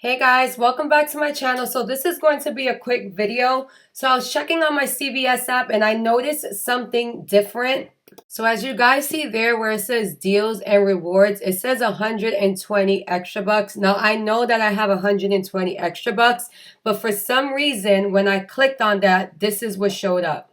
Hey guys, welcome back to my channel. So this is going to be a quick video. So I was checking on my CVS app and I noticed something different. So as you guys see there where it says deals and rewards, it says 120 extra bucks. Now I know that I have 120 extra bucks, but for some reason when I clicked on that, this is what showed up.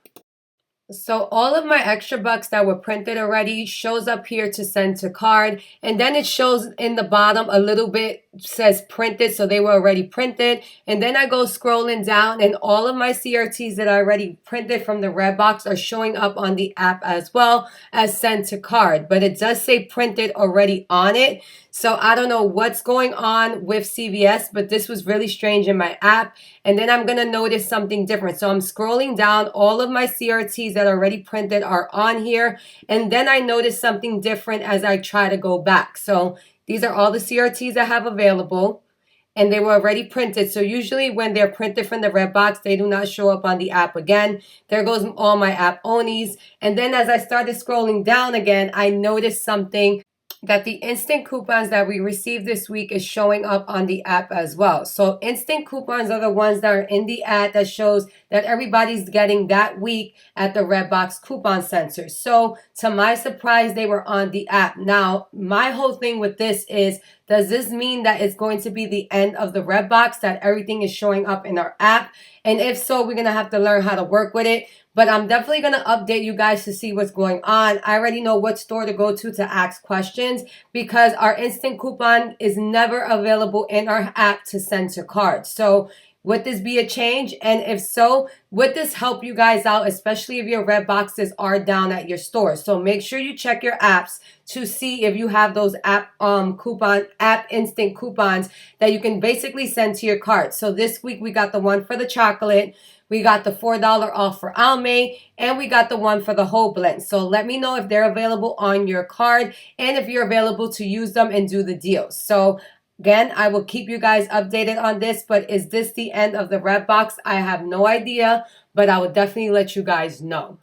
So all of my extra bucks that were printed already shows up here to send to card. And then it shows in the bottom a little bit says printed. So they were already printed. And then I go scrolling down and all of my CRTs that I already printed from the red box are showing up on the app as well as send to card. But it does say printed already on it. So I don't know what's going on with CVS, but this was really strange in my app. And then I'm going to notice something different. So I'm scrolling down. All of my CRTs that are already printed are on here. And then I notice something different as I try to go back. So these are all the CRTs I have available. And they were already printed. So usually when they're printed from the red box, they do not show up on the app again. There goes all my app onies. And then as I started scrolling down again, I noticed something that the instant coupons that we received this week is showing up on the app as well. So instant coupons are the ones that are in the ad that shows that everybody's getting that week at the Redbox coupon center. So to my surprise, they were on the app. Now, my whole thing with this is, does this mean that it's going to be the end of the Redbox, that everything is showing up in our app? And if so, we're going to have to learn how to work with it. But I'm definitely going to update you guys to see what's going on. I already know what store to go to ask questions because our instant coupon is never available in our app to send to cards. So would this be a change? And if so, would this help you guys out, especially if your red boxes are down at your store? So make sure you check your apps to see if you have those app instant coupons that you can basically send to your cart. So this week we got the one for the chocolate. We got the $4 off for Almay, and we got the one for the whole blend. So let me know if they're available on your card and if you're available to use them and do the deals. So again, I will keep you guys updated on this, but is this the end of the red box? I have no idea, but I will definitely let you guys know.